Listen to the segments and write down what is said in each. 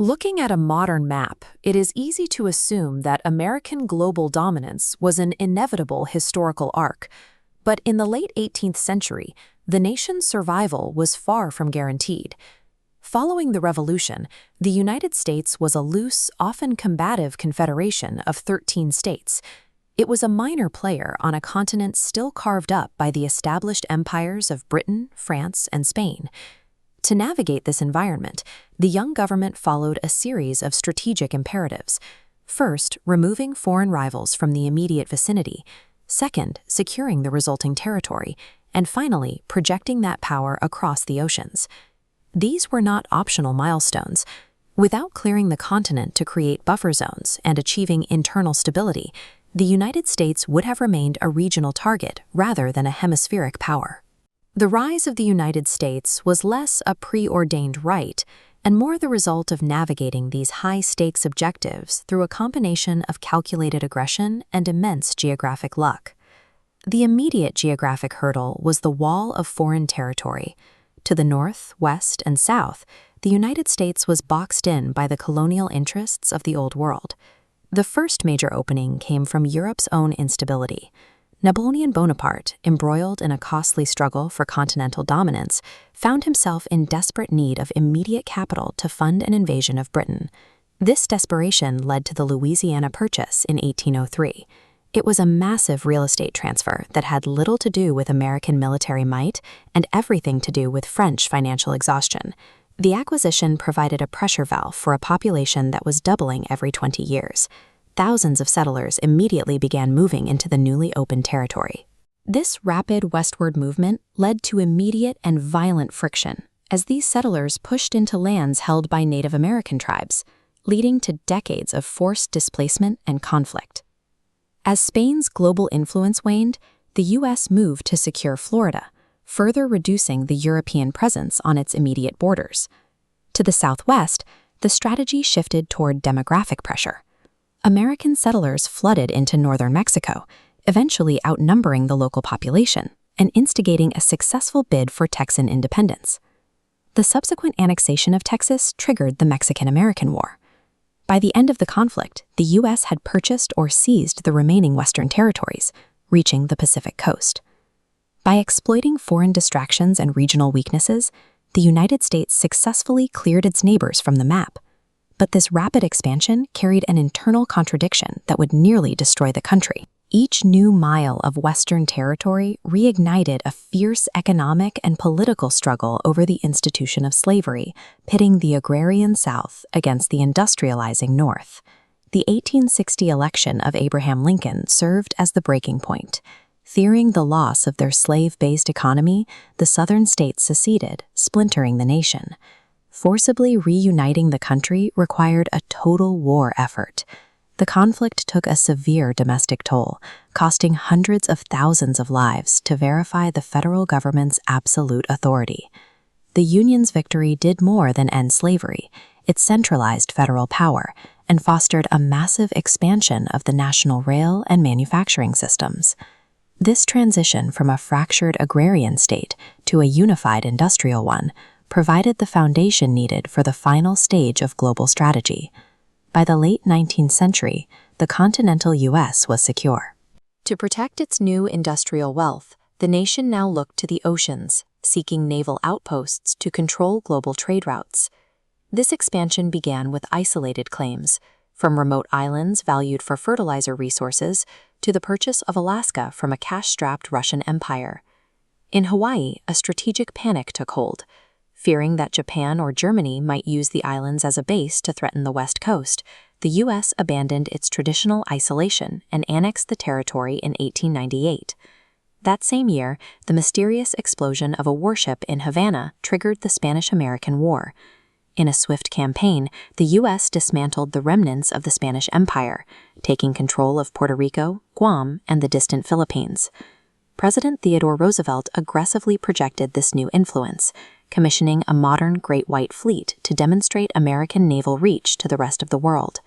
Looking at a modern map, it is easy to assume that American global dominance was an inevitable historical arc. But in the late 18th century, the nation's survival was far from guaranteed. Following the Revolution, the United States was a loose, often combative confederation of 13 states. It was a minor player on a continent still carved up by the established empires of Britain, France, and Spain. To navigate this environment, the young government followed a series of strategic imperatives. First, removing foreign rivals from the immediate vicinity. Second, securing the resulting territory. And finally, projecting that power across the oceans. These were not optional milestones. Without clearing the continent to create buffer zones and achieving internal stability, the United States would have remained a regional target rather than a hemispheric power. The rise of the United States was less a preordained right and more the result of navigating these high-stakes objectives through a combination of calculated aggression and immense geographic luck. The immediate geographic hurdle was the wall of foreign territory. To the north, west, and south, the United States was boxed in by the colonial interests of the Old World. The first major opening came from Europe's own instability. Napoleon Bonaparte, embroiled in a costly struggle for continental dominance, found himself in desperate need of immediate capital to fund an invasion of Britain. This desperation led to the Louisiana Purchase in 1803. It was a massive real estate transfer that had little to do with American military might and everything to do with French financial exhaustion. The acquisition provided a pressure valve for a population that was doubling every 20 years. Thousands of settlers immediately began moving into the newly opened territory. This rapid westward movement led to immediate and violent friction, as these settlers pushed into lands held by Native American tribes, leading to decades of forced displacement and conflict. As Spain's global influence waned, the U.S. moved to secure Florida, further reducing the European presence on its immediate borders. To the southwest, the strategy shifted toward demographic pressure. American settlers flooded into northern Mexico, eventually outnumbering the local population and instigating a successful bid for Texan independence. The subsequent annexation of Texas triggered the Mexican-American War. By the end of the conflict, the U.S. had purchased or seized the remaining western territories, reaching the Pacific coast. By exploiting foreign distractions and regional weaknesses, the United States successfully cleared its neighbors from the map. But this rapid expansion carried an internal contradiction that would nearly destroy the country. Each new mile of Western territory reignited a fierce economic and political struggle over the institution of slavery, pitting the agrarian South against the industrializing North. The 1860 election of Abraham Lincoln served as the breaking point. Fearing the loss of their slave-based economy, the Southern states seceded, splintering the nation. Forcibly reuniting the country required a total war effort. The conflict took a severe domestic toll, costing hundreds of thousands of lives to verify the federal government's absolute authority. The Union's victory did more than end slavery. It centralized federal power and fostered a massive expansion of the national rail and manufacturing systems. This transition from a fractured agrarian state to a unified industrial one provided the foundation needed for the final stage of global strategy. By the late 19th century, the continental U.S. was secure. To protect its new industrial wealth, the nation now looked to the oceans, seeking naval outposts to control global trade routes. This expansion began with isolated claims, from remote islands valued for fertilizer resources to the purchase of Alaska from a cash-strapped Russian empire. In Hawaii, a strategic panic took hold. Fearing that Japan or Germany might use the islands as a base to threaten the West Coast, the U.S. abandoned its traditional isolation and annexed the territory in 1898. That same year, the mysterious explosion of a warship in Havana triggered the Spanish-American War. In a swift campaign, the U.S. dismantled the remnants of the Spanish Empire, taking control of Puerto Rico, Guam, and the distant Philippines. President Theodore Roosevelt aggressively projected this new influence, commissioning a modern Great White Fleet to demonstrate American naval reach to the rest of the world.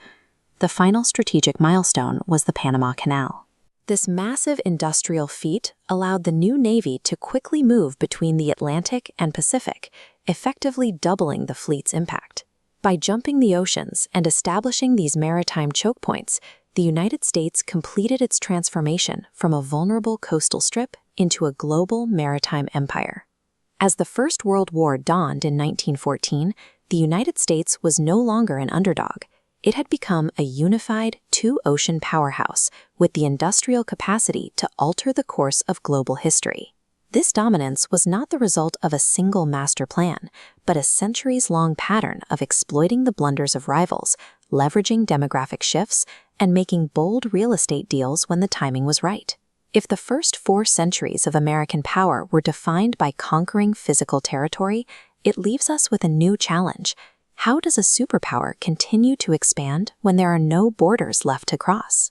The final strategic milestone was the Panama Canal. This massive industrial feat allowed the new Navy to quickly move between the Atlantic and Pacific, effectively doubling the fleet's impact. By jumping the oceans and establishing these maritime choke points, the United States completed its transformation from a vulnerable coastal strip into a global maritime empire. As the First World War dawned in 1914, the United States was no longer an underdog. It had become a unified two-ocean powerhouse with the industrial capacity to alter the course of global history. This dominance was not the result of a single master plan, but a centuries-long pattern of exploiting the blunders of rivals, leveraging demographic shifts, and making bold real estate deals when the timing was right. If the first 4 centuries of American power were defined by conquering physical territory, it leaves us with a new challenge. How does a superpower continue to expand when there are no borders left to cross?